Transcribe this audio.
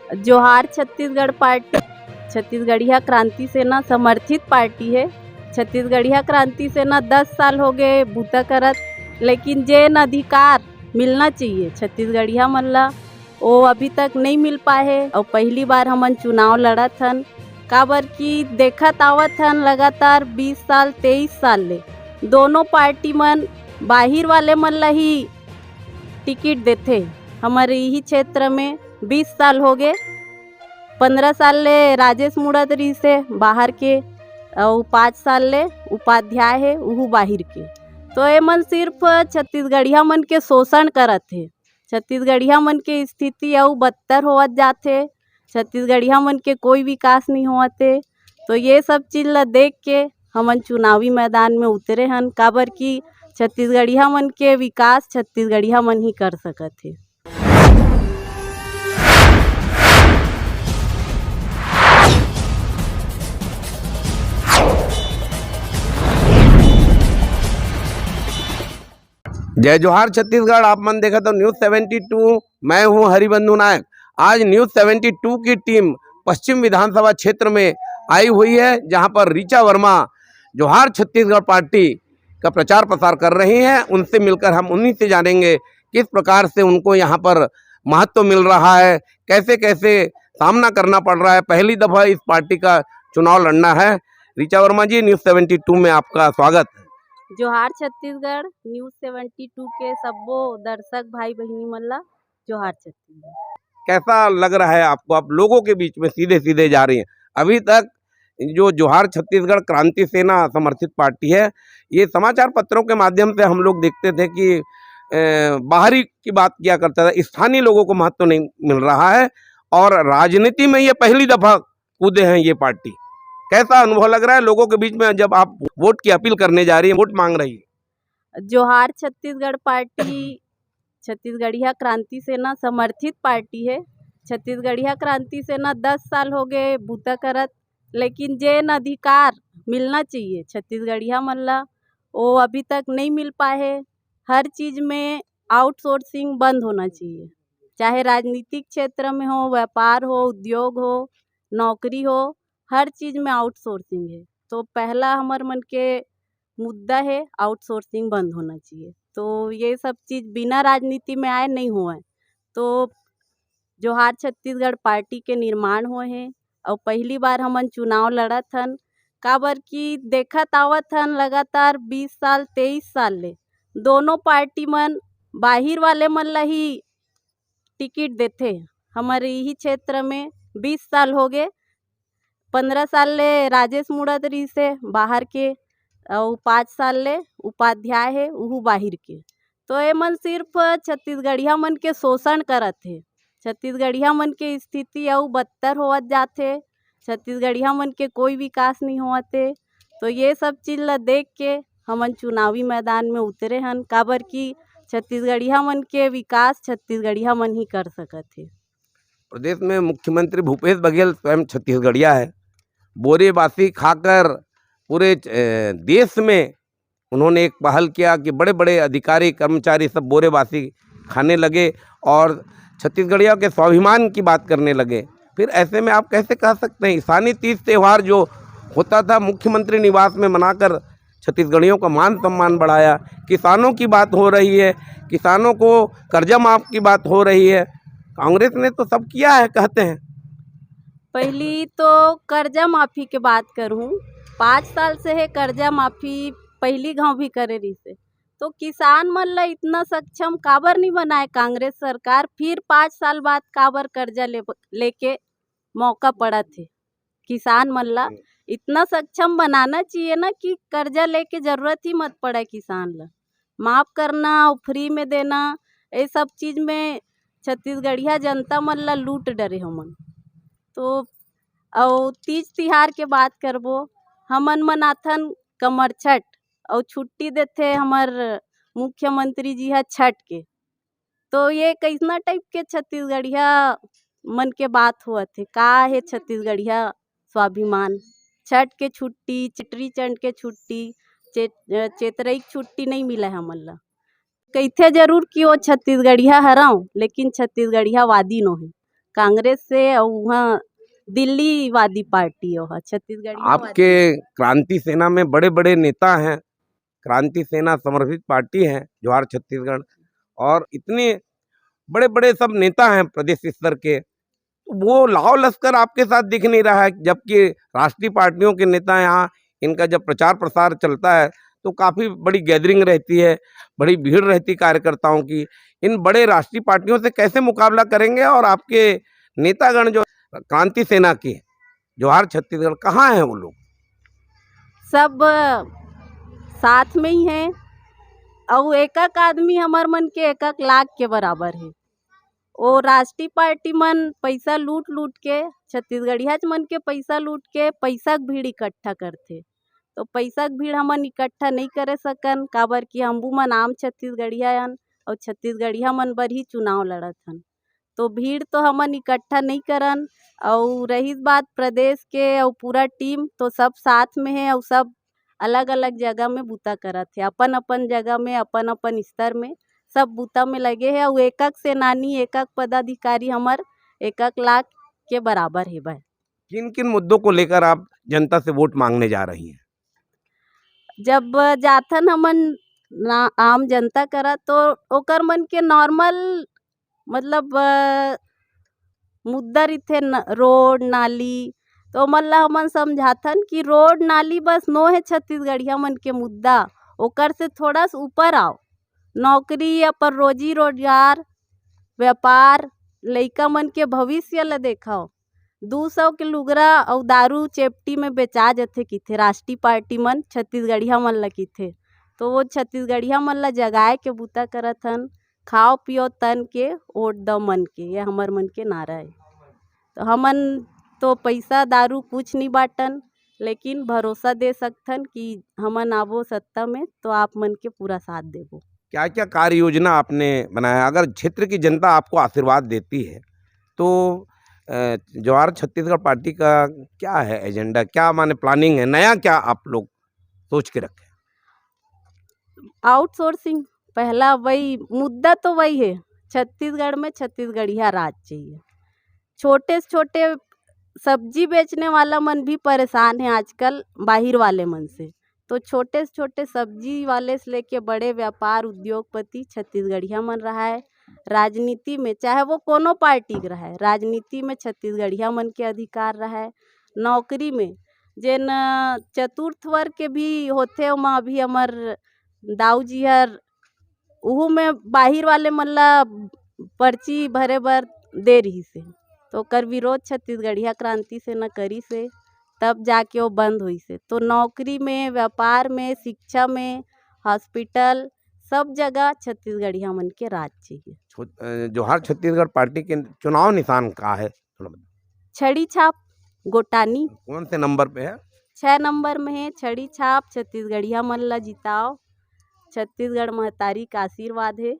जोहार छत्तीसगढ़ पार्टी छत्तीसगढ़िया क्रांति सेना समर्थित पार्टी है। छत्तीसगढ़िया क्रांति सेना 10 साल हो गए बूता करत, लेकिन जेन अधिकार मिलना चाहिए छत्तीसगढ़िया मन ला वो अभी तक नहीं मिल पाए है। और पहली बार हमन चुनाव लड़त हन काबर की देखत आवत हन लगातार 20 साल 23 साल ले दोनों पार्टी मन बाहिर वाले मन ला ही टिकट देते। हमारे यही क्षेत्र में 20 साल हो गए, 15 साल ले राजेश मुड़त रही से बाहर के और 5 साल ले उपाध्याय है वह बाहर के। तो ये मन सिर्फ छत्तीसगढ़िया मन के शोषण करत है। छत्तीसगढ़िया मन के स्थिति और बदतर होवत जाते, छत्तीसगढ़िया मन के कोई विकास नहीं होते। तो ये सब चीज़ ला देख के हमन चुनावी मैदान में उतरे हन काबर की छत्तीसगढ़िया मन के विकास छत्तीसगढ़िया मन ही कर सकत है। जय जोहार छत्तीसगढ़। आप मन देखा तो न्यूज़ 72, मैं हूं हरिबंधु नायक। आज न्यूज़ 72 की टीम पश्चिम विधानसभा क्षेत्र में आई हुई है, जहां पर ऋचा वर्मा जोहार छत्तीसगढ़ पार्टी का प्रचार प्रसार कर रही हैं। उनसे मिलकर हम उन्हीं से जानेंगे किस प्रकार से उनको यहां पर महत्व मिल रहा है, कैसे कैसे सामना करना पड़ रहा है। पहली दफ़ा इस पार्टी का चुनाव लड़ना है। ऋचा वर्मा जी, न्यूज़ 72 में आपका स्वागत है। जोहार छत्तीसगढ़ न्यूज़ 72 के सबो दर्शक भाई बहनी मन ला जोहार छत्तीसगढ़। कैसा लग रहा है आपको? आप लोगों के बीच में सीधे सीधे जा रही हैं। अभी तक जो जोहार छत्तीसगढ़ क्रांति सेना समर्थित पार्टी है, ये समाचार पत्रों के माध्यम से हम लोग देखते थे कि बाहरी की बात किया करता था, स्थानीय लोगों को महत्व नहीं मिल रहा है और राजनीति में ये पहली दफा कूदे हैं ये पार्टी। कैसा अनुभव लग रहा है लोगों के बीच में जब आप वोट की अपील करने जा रही हैं, वोट मांग रही है? जोहार छत्तीसगढ़ पार्टी छत्तीसगढ़िया क्रांति सेना समर्थित पार्टी है। छत्तीसगढ़िया क्रांति सेना 10 साल हो गए बूता करत, लेकिन जेन अधिकार मिलना चाहिए छत्तीसगढ़िया मन ला वो अभी तक नहीं मिल पाए है। हर चीज़ में आउटसोर्सिंग बंद होना चाहिए, चाहे राजनीतिक क्षेत्र में हो, व्यापार हो, उद्योग हो, नौकरी हो, हर चीज़ में आउटसोर्सिंग है। तो पहला हमार मन के मुद्दा है आउटसोर्सिंग बंद होना चाहिए। तो ये सब चीज़ बिना राजनीति में आए नहीं हुआ है। तो जोहार छत्तीसगढ़ पार्टी के निर्माण हुए हैं और पहली बार हमन चुनाव लड़त हन काबर की देखत आवत हन लगातार 20 साल 23 साल ले दोनों पार्टी मन बाहिर वाले मन ला ही टिकट देते। हमारे यही क्षेत्र में 20 साल हो गए, 15 साल ले राजेश मुड़त रही से बाहर के और 5 साल ले उपाध्याय है वह बाहर के। तो ये मन सिर्फ छत्तीसगढ़िया मन के शोषण करत है। छत्तीसगढ़िया मन के स्थिति और बदतर होवत जाते, छत्तीसगढ़िया मन के कोई विकास नहीं होते। तो ये सब चीज़ ला देख के हमन चुनावी मैदान में उतरे हन काबर की छत्तीसगढ़िया मन के विकास छत्तीसगढ़िया मन ही कर सकत है। प्रदेश में मुख्यमंत्री भूपेश बघेल स्वयं छत्तीसगढ़िया है। बोरेबासी खाकर पूरे देश में उन्होंने एक पहल किया कि बड़े बड़े अधिकारी कर्मचारी सब बोरेबासी खाने लगे और छत्तीसगढ़िया के स्वाभिमान की बात करने लगे। फिर ऐसे में आप कैसे कह सकते हैं ईसानी तीज त्यौहार जो होता था मुख्यमंत्री निवास में मनाकर छत्तीसगढ़ियों का मान सम्मान बढ़ाया, किसानों की बात हो रही है, किसानों को कर्जा माफ की बात हो रही है। कांग्रेस ने तो सब किया है कहते हैं। पहली तो कर्जा माफ़ी के बात करूँ, 5 साल से है कर्जा माफ़ी पहली गांव भी करे रही से। तो किसान मन ला इतना सक्षम काबर नहीं बनाए कांग्रेस सरकार, फिर 5 साल बाद काबर कर्जा लेके मौका पड़ा थे। किसान मन ला इतना सक्षम बनाना चाहिए ना कि कर्जा लेके ज़रूरत ही मत पड़े किसान ला। माफ़ करना और फ्री में देना, ये सब चीज़ में छत्तीसगढ़िया जनता मन ला लूट डरे हमन। तो और तीज तिहार के बात करबो, हमन मनाथन कमर छठ और छुट्टी देते हमार मुख्यमंत्री जी है छठ के। तो ये कैसना टाइप के छत्तीसगढ़िया मन के बात हुआ थे, का है छत्तीसगढ़िया स्वाभिमान। छठ के छुट्टी, चिटरी चंड के छुट्टी, चेतरई छुट्टी नहीं मिला है हमन ला। कहते जरूर कि वो छत्तीसगढ़िया हराऊँ, लेकिन छत्तीसगढ़िया वादी नो है कांग्रेस से और वहाँ दिल्ली वादी पार्टी है छत्तीसगढ़ी आपके क्रांति सेना में बड़े बड़े नेता हैं, क्रांति सेना समर्थित पार्टी है जवाहर छत्तीसगढ़, और इतने बड़े बड़े सब नेता हैं प्रदेश स्तर के, वो लाव लश्कर आपके साथ दिख नहीं रहा है, जबकि राष्ट्रीय पार्टियों के नेता यहाँ इनका जब प्रचार प्रसार चलता है तो काफ़ी बड़ी गैदरिंग रहती है, बड़ी भीड़ रहती कार्यकर्ताओं की। इन बड़े राष्ट्रीय पार्टियों से कैसे मुकाबला करेंगे? और आपके नेतागण जो क्रांति सेना के जवाहर छत्तीसगढ़, कहाँ हैं वो लोग? सब साथ में ही हैं और एक एक आदमी हमार मन के 1-1 लाख के बराबर है। वो राष्ट्रीय पार्टी मन पैसा लूट लूट के, छत्तीसगढ़िया मन के पैसा लूट के पैसा के भीड़ इकट्ठा करथे। तो पैसा के भीड़ हमन इकट्ठा नहीं करे सकन, काबर कि हमबू मन आम छत्तीसगढ़िया हन और छत्तीसगढ़िया मन बर ही चुनाव लड़त हन। तो भीड़ तो हमन इकट्ठा नहीं करन। और रही बात प्रदेश के और पूरा टीम, तो सब साथ में है और सब अलग अलग जगह में बूता करत है, अपन अपन जगह में, अपन अपन स्तर में सब बूता में लगे है। और एक एक सेनानी, एक एक पदाधिकारी हमार 1-1 लाख के बराबर है भाई। किन किन मुद्दों को लेकर आप जनता से वोट मांगने जा रही हैं? जब जाथन हमन ना आम जनता करा तो ओकर मन के नॉर्मल मतलब मुद्दा रहिथे, रोड नाली, तो मन ला हमन समझाथन कि रोड नाली बस नो है छत्तीसगढ़िया मन के मुद्दा, ओकर से थोड़ा सा ऊपर आओ। नौकरी या पर रोजी रोजगार, व्यापार, लइका मन के भविष्य ला देखाओ। 200 के लुगरा और दारू चेपटी में बेचा जाथे किथे राष्ट्रीय पार्टी मन छत्तीसगढ़िया मन ला किथे, तो वो छत्तीसगढ़िया मन ला जगाए के बूता करत हन। खाओ पियो तन के, वोट दो मन के, ये हमर मन के नारा है। तो हमन तो पैसा दारू कुछ नहीं बाटन, लेकिन भरोसा दे सकथन कि हमन आबो सत्ता में तो आप मन के पूरा साथ देबो। क्या क्या कार्य योजना आपने बनाया? अगर क्षेत्र की जनता आपको आशीर्वाद देती है तो जवाहर छत्तीसगढ़ पार्टी का क्या है एजेंडा, क्या माने प्लानिंग है, नया क्या आप लोग सोच के रखे? आउटसोर्सिंग पहला, वही मुद्दा तो वही है, छत्तीसगढ़ में छत्तीसगढ़िया राज चाहिए। छोटे से छोटे सब्जी बेचने वाला मन भी परेशान है आजकल बाहर वाले मन से, तो छोटे से छोटे सब्जी वाले से लेके बड़े व्यापार उद्योगपति छत्तीसगढ़िया मन रहा है। राजनीति में चाहे वो कोनो पार्टी का रहा है, राजनीति में छत्तीसगढ़िया मन के अधिकार रहा है। नौकरी में जेन चतुर्थ वर्ग के भी होथे, ओमा अभी हमार दाऊ जी हर उहू में बाहर वाले मन ला पर्ची भरे बर दे रही से, तो ओकर विरोध छत्तीसगढ़िया क्रांति से न करी से, तब जाके वो बंद हुई से। तो नौकरी में, व्यापार में, शिक्षा में, हॉस्पिटल, सब जगह छत्तीसगढ़िया मन के राज चाहिए। जवाहर छत्तीसगढ़ पार्टी के चुनाव निशान का है? थोड़ा बताइए। छड़ी छाप गोटानी। कौन से नंबर पे है? 6 नंबर में है छड़ी छाप। छत्तीसगढ़िया मन ला जिताओ, छत्तीसगढ़ महतारी का आशीर्वाद है।